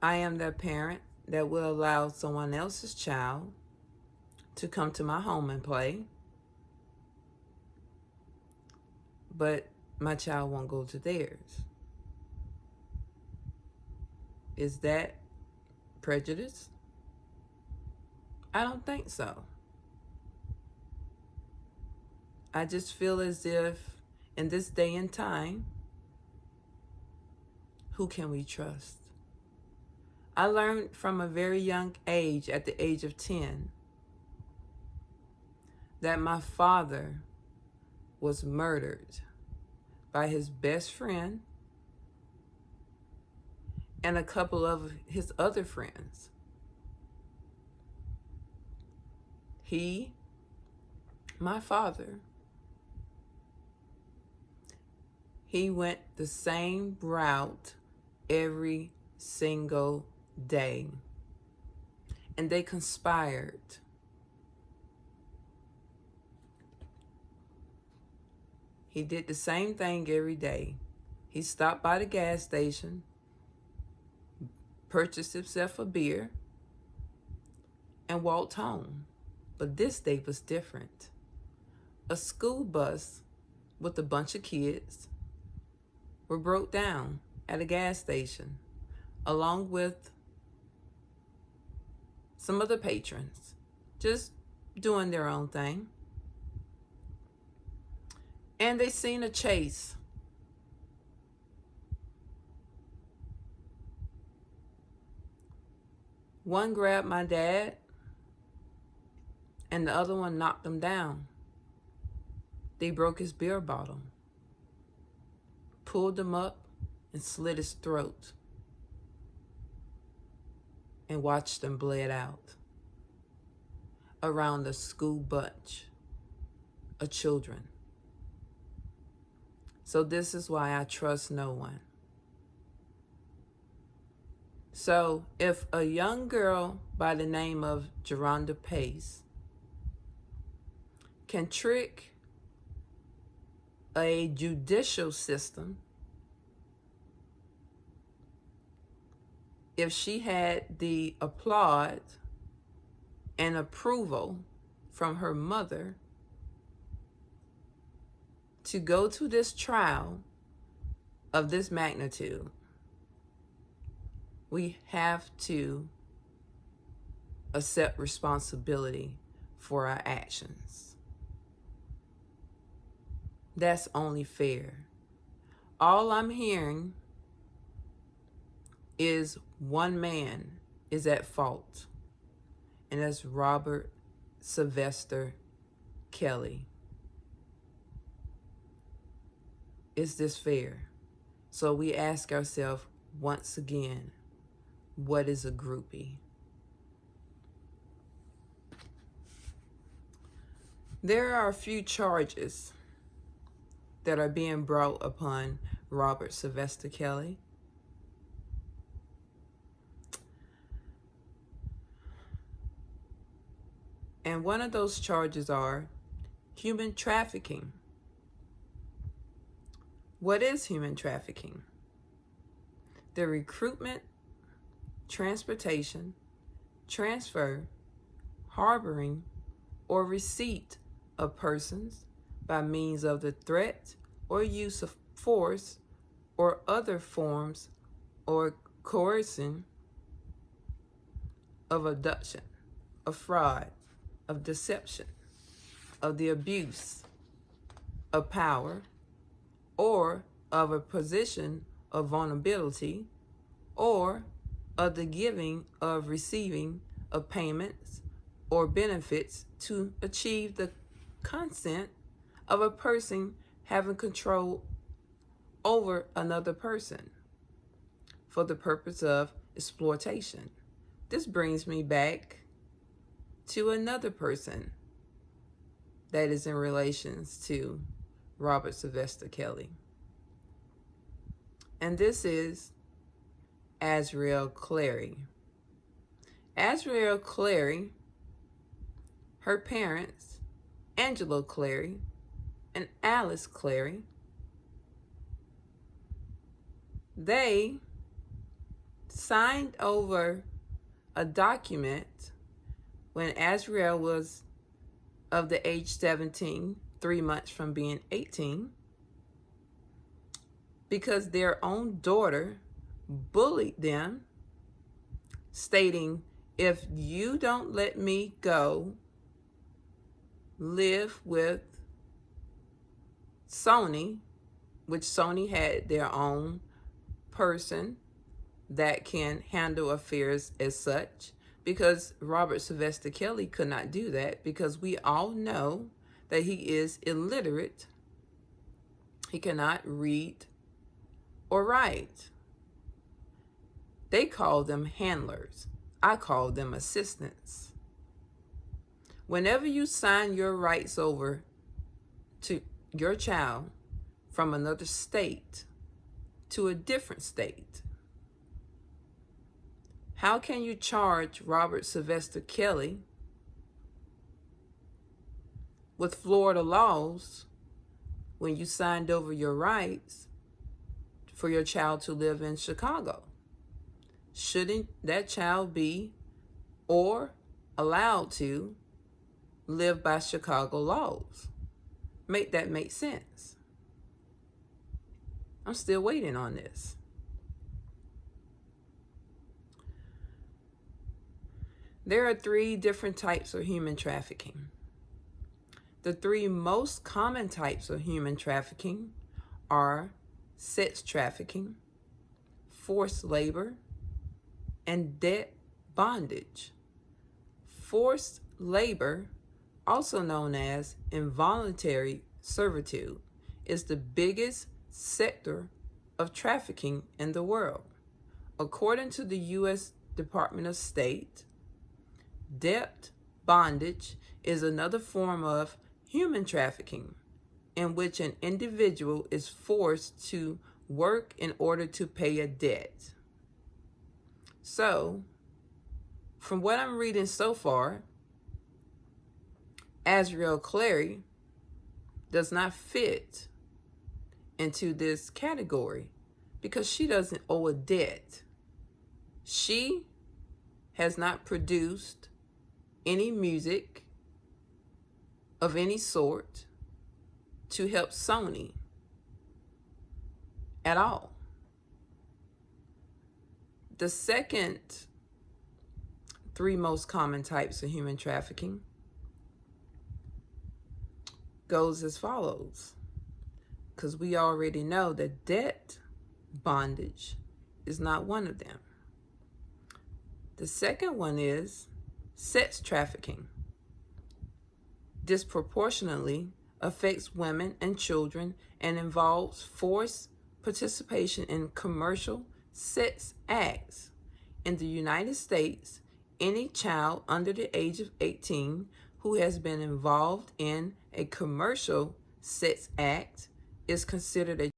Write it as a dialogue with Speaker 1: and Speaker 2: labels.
Speaker 1: I am that parent that will allow someone else's child to come to my home and play, but my child won't go to theirs. Is that prejudice? I don't think so. I just feel as if in this day and time, who can we trust? I learned from a very young age, at the age of 10, that my father was murdered by his best friend and a couple of his other friends. My father, he went the same route every single day. And they conspired. He did the same thing every day. He stopped by the gas station, purchased himself a beer, and walked home. But this day was different. A school bus with a bunch of kids were broke down at a gas station, along with some other patrons, just doing their own thing. And they seen a chase. One grabbed my dad, and the other one knocked him down. They broke his beer bottle, pulled him up, and slit his throat, and watched him bleed out around a school bunch of children. So this is why I trust no one. So if a young girl by the name of Geronda Pace can trick a judicial system, if she had the applaud and approval from her mother to go to this trial of this magnitude, we have to accept responsibility for our actions. That's only fair. All I'm hearing is one man is at fault, and that's Robert Sylvester Kelly. Is this fair? So we ask ourselves once again, what is a groupie? There are a few charges that are being brought upon Robert Sylvester Kelly. And one of those charges are human trafficking. What is human trafficking? The recruitment, transportation, transfer, harboring, or receipt of persons by means of the threat or use of force or other forms or coercion of abduction, of fraud, of deception, of the abuse of power, or of a position of vulnerability, or of the giving of receiving of payments or benefits to achieve the consent of a person having control over another person for the purpose of exploitation. This brings me back to another person that is in relations to Robert Sylvester Kelly. And this is Azriel Clary. Azriel Clary, her parents, Angelo Clary and Alice Clary, they signed over a document when Azriel was of the age 17, 3 months from being 18, because their own daughter bullied them, stating, if you don't let me go live with Sony, which Sony had their own person that can handle affairs as such, because Robert Sylvester Kelly could not do that, because we all know that he is illiterate. He cannot read or write. They call them handlers. I call them assistants. Whenever you sign your rights over to your child from another state to a different state, how can you charge Robert Sylvester Kelly with Florida laws when you signed over your rights for your child to live in Chicago? Shouldn't that child be or allowed to live by Chicago laws? Make that make sense. I'm still waiting on this. There are 3 different types of human trafficking. The 3 most common types of human trafficking are sex trafficking, forced labor, and debt bondage. Forced labor, also known as involuntary servitude, is the biggest sector of trafficking in the world. According to the U.S. Department of State, debt bondage is another form of human trafficking in which an individual is forced to work in order to pay a debt. So, from what I'm reading so far, Azriel Clary does not fit into this category because she doesn't owe a debt. She has not produced any music of any sort to help Sony at all. The second 3 most common types of human trafficking goes as follows, because we already know that debt bondage is not one of them. The second one is sex trafficking. Disproportionately affects women and children and involves forced participation in commercial sex acts. In the United States, any child under the age of 18 who has been involved in a commercial sex act is considered a